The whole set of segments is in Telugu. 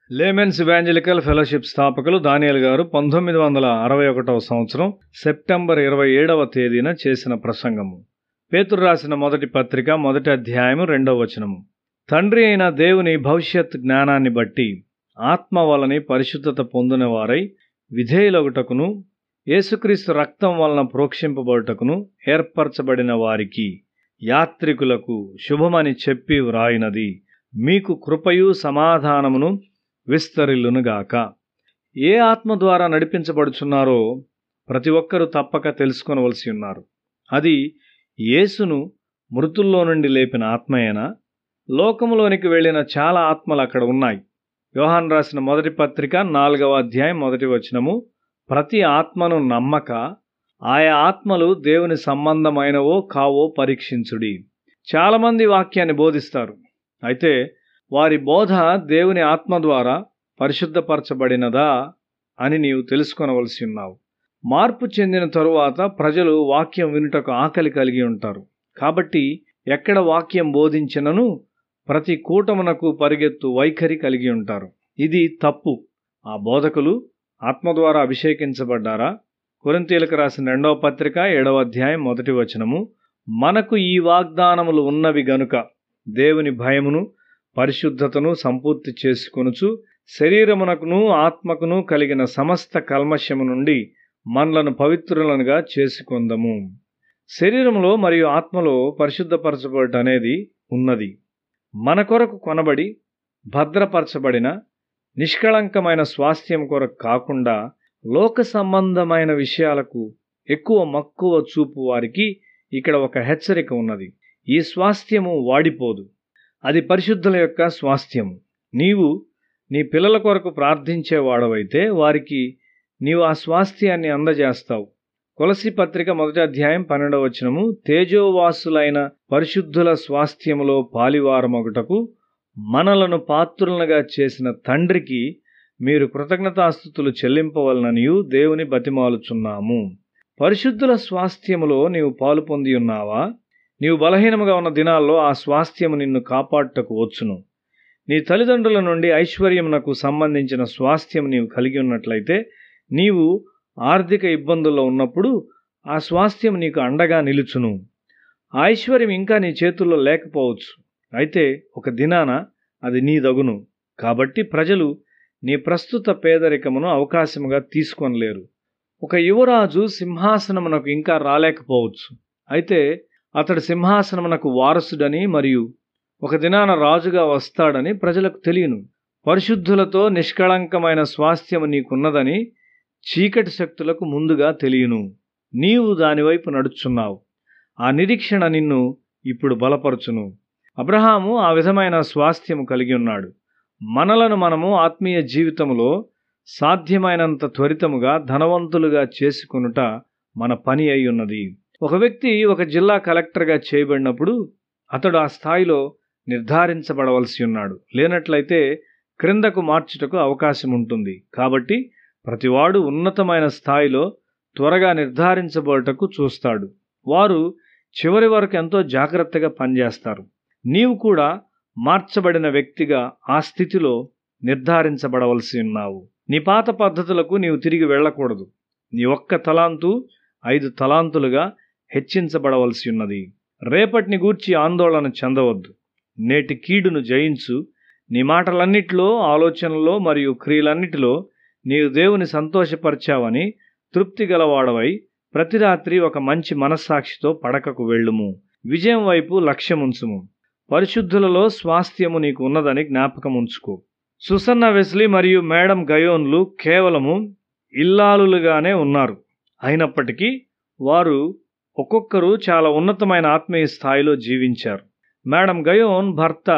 లేమెన్స్ ఇవాంజలికల్ ఫెలోషిప్ స్థాపకులు దానియేల్ గారు 1961వ సంవత్సరం సెప్టెంబర్ 27వ తేదీన చేసిన ప్రసంగము. పేతురు రాసిన మొదటి పత్రిక మొదటి అధ్యాయము 2వ వచనము. తండ్రి అయిన దేవుని భవిష్యత్ జ్ఞానాన్ని బట్టి ఆత్మ వలని పరిశుద్ధత పొందిన వారై విధేయులగుటకును యేసుక్రీస్తు రక్తం వలన ప్రోక్షింపబడుటకును ఏర్పరచబడిన వారికి యాత్రికులకు శుభమని చెప్పి వ్రాయినది. మీకు కృపయు సమాధానమును విస్తరిల్లునుగాక. ఏ ఆత్మ ద్వారా నడిపించబడుచున్నారో ప్రతి ఒక్కరూ తప్పక తెలుసుకొనవలసి ఉన్నారు. అది యేసును మృతుల్లో నుండి లేపిన ఆత్మయేనా? లోకములోనికి వెళ్ళిన చాలా ఆత్మలు అక్కడ ఉన్నాయి. యోహాను రాసిన మొదటి పత్రిక 4వ అధ్యాయం 1వ వచనము. ప్రతి ఆత్మను నమ్మక ఆయా ఆత్మలు దేవుని సంబంధమైనవో కావో పరీక్షించుడి. చాలామంది వాక్యాన్ని బోధిస్తారు. అయితే వారి బోధ దేవుని ఆత్మ ద్వారా పరిశుద్ధపరచబడినదా అని నీవు తెలుసుకొనవలసి ఉన్నావు. మార్పు చెందిన తరువాత ప్రజలు వాక్యం వినుటకు ఆకలి కలిగి ఉంటారు. కాబట్టి ఎక్కడ వాక్యం బోధించినను ప్రతి కూటమునకు పరిగెత్తు వైఖరి కలిగి ఉంటారు. ఇది తప్పు. ఆ బోధకులు ఆత్మ ద్వారా అభిషేకించబడ్డారా? కొరింథీయులకు రాసిన 2వ పత్రిక 7వ అధ్యాయం 1వ వచనము. మనకు ఈ వాగ్దానములు ఉన్నవి గనుక దేవుని భయమును పరిశుద్ధతను సంపూర్తి చేసుకొనుచు శరీరమునకును ఆత్మకును కలిగిన సమస్త కల్మషము నుండి మనలను పవిత్రులనుగా చేసుకొందము. శరీరములో మరియు ఆత్మలో పరిశుద్ధపరచబడుట అనేది ఉన్నది. మన కొరకు కొనబడి భద్రపరచబడిన నిష్కళంకమైన స్వాస్థ్యం కొరకు కాకుండా లోక సంబంధమైన విషయాలకు ఎక్కువ మక్కువ చూపు వారికి ఇక్కడ ఒక హెచ్చరిక ఉన్నది. ఈ స్వాస్థ్యము వాడిపోదు. అది పరిశుద్ధుల యొక్క స్వాస్థ్యము. నీవు నీ పిల్లల కొరకు ప్రార్థించేవాడవైతే వారికి నీవు ఆ స్వాస్థ్యాన్ని అందజేస్తావు. కొలస్సీ పత్రిక మొదటి అధ్యాయం 12వ వచనము. తేజోవాసులైన పరిశుద్ధుల స్వాస్థ్యములో పాలివారమగుటకు మనలను పాత్రులనుగా చేసిన తండ్రికి మీరు కృతజ్ఞతాస్తుతులు చెల్లింపవలననియు దేవుని బతిమాలుచున్నాము. పరిశుద్ధుల స్వాస్థ్యములో నీవు పాలు పొంది ఉన్నావా? నీవు బలహీనముగా ఉన్న దినాల్లో ఆ స్వాస్థ్యము నిన్ను కాపాడుటకు వచ్చును. నీ తల్లిదండ్రుల నుండి ఐశ్వర్యమునకు సంబంధించిన స్వాస్థ్యం నీవు కలిగి ఉన్నట్లయితే నీవు ఆర్థిక ఇబ్బందుల్లో ఉన్నప్పుడు ఆ స్వాస్థ్యం నీకు అండగా నిలుచును. ఆ ఐశ్వర్యం ఇంకా నీ చేతుల్లో లేకపోవచ్చు. అయితే ఒక దినాన అది నీదగును. కాబట్టి ప్రజలు నీ ప్రస్తుత పేదరికమును అవకాశముగా తీసుకొనలేరు. ఒక యువరాజు సింహాసనమునకు ఇంకా రాలేకపోవచ్చు. అయితే అతడు సింహాసనమునకు వారసుడని మరియు ఒక దినాన రాజుగా వస్తాడని ప్రజలకు తెలియను. పరిశుద్ధులతో నిష్కళంకమైన స్వాస్థ్యము నీకున్నదని చీకటి శక్తులకు ముందుగా తెలియను. నీవు దానివైపు నడుచున్నావు. ఆ నిరీక్షణ నిన్ను ఇప్పుడు బలపరచును. అబ్రహాము ఆ విధమైన స్వాస్థ్యము కలిగి ఉన్నాడు. మనలను మనము ఆత్మీయ జీవితములో సాధ్యమైనంత త్వరితముగా ధనవంతులుగా చేసుకొనుట మన పని అయి ఉన్నది. ఒక వ్యక్తి ఒక జిల్లా కలెక్టర్గా చేయబడినప్పుడు అతడు ఆ స్థాయిలో నిర్ధారించబడవలసి ఉన్నాడు. లేనట్లయితే క్రిందకు మార్చుటకు అవకాశం ఉంటుంది. కాబట్టి ప్రతివాడు ఉన్నతమైన స్థాయిలో త్వరగా నిర్ధారించబడుటకు చూస్తాడు. వారు చివరి వరకు ఎంతో జాగ్రత్తగా పనిచేస్తారు. నీవు కూడా మార్చబడిన వ్యక్తిగా ఆ స్థితిలో నిర్ధారించబడవలసి ఉన్నావు. నీ పాత పద్ధతులకు నీవు తిరిగి వెళ్ళకూడదు. నీ ఒక్క తలాంతు 5 తలాంతులుగా హెచ్చించబడవలసి ఉన్నది. రేపటిని గూర్చి ఆందోళన చెందవద్దు. నేటి కీడును జయించు. నీ మాటలన్నిటిలో, ఆలోచనలో మరియు క్రియలన్నిటిలో నీవు దేవుని సంతోషపరిచావని తృప్తి గలవాడవై ప్రతి రాత్రి ఒక మంచి మనస్సాక్షితో పడకకు వెళ్ళుము. విజయం వైపు లక్ష్యముంచుము. పరిశుద్ధులలో స్వాస్థ్యము నీకు ఉన్నదని జ్ఞాపకం ఉంచుకో. సుసన్న వెస్లీ మరియు మేడం గయోన్లు కేవలము ఇల్లాలులుగానే ఉన్నారు. అయినప్పటికీ వారు ఒక్కొక్కరు చాలా ఉన్నతమైన ఆత్మీయ స్థాయిలో జీవించారు. మేడం గయోన్ భర్త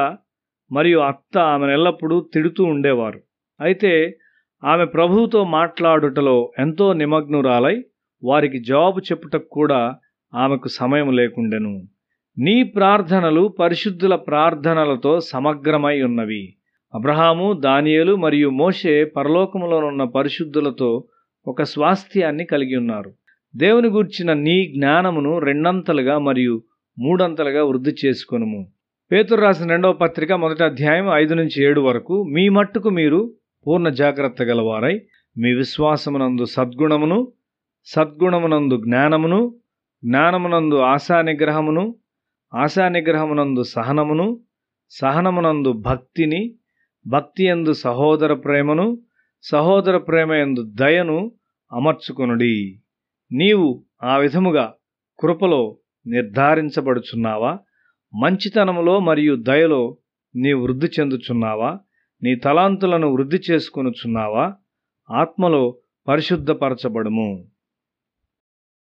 మరియు అత్త ఆమెను ఎల్లప్పుడూ తిడుతూ ఉండేవారు. అయితే ఆమె ప్రభువుతో మాట్లాడుటలో ఎంతో నిమగ్నురాలై వారికి జవాబు చెప్పుటకు కూడా ఆమెకు సమయం లేకుండెను. నీ ప్రార్థనలు పరిశుద్ధుల ప్రార్థనలతో సమగ్రమై ఉన్నవి. అబ్రహాము, దానియేలు మరియు మోషే పరలోకములోనున్న పరిశుద్ధులతో ఒక స్వాస్థ్యాన్ని కలిగి ఉన్నారు. దేవుని గూర్చిన నీ జ్ఞానమును 2 మరియు 3 వృద్ధి చేసుకొనుము. పేతురు రాసిన 2వ పత్రిక మొదటి అధ్యాయం 5-7 వరకు. మీ మట్టుకు మీరు పూర్ణ జాగ్రత్త గలవారై మీ విశ్వాసమునందు సద్గుణమును, సద్గుణమునందు జ్ఞానమును, జ్ఞానమునందు ఆశానిగ్రహమును, ఆశానిగ్రహమునందు సహనమును, సహనమునందు భక్తిని, భక్తియందు సహోదర ప్రేమను, సహోదర ప్రేమయందు దయను అమర్చుకొనుడి. నీవు ఆ విధముగా కృపలో నిర్ధారించబడుచున్నావా? మంచితనములో మరియు దయలో నీవు వృద్ధి చెందుచున్నావా? నీ తలాంతులను వృద్ధి చేసుకొనుచున్నావా? ఆత్మలో పరిశుద్ధపరచబడుము.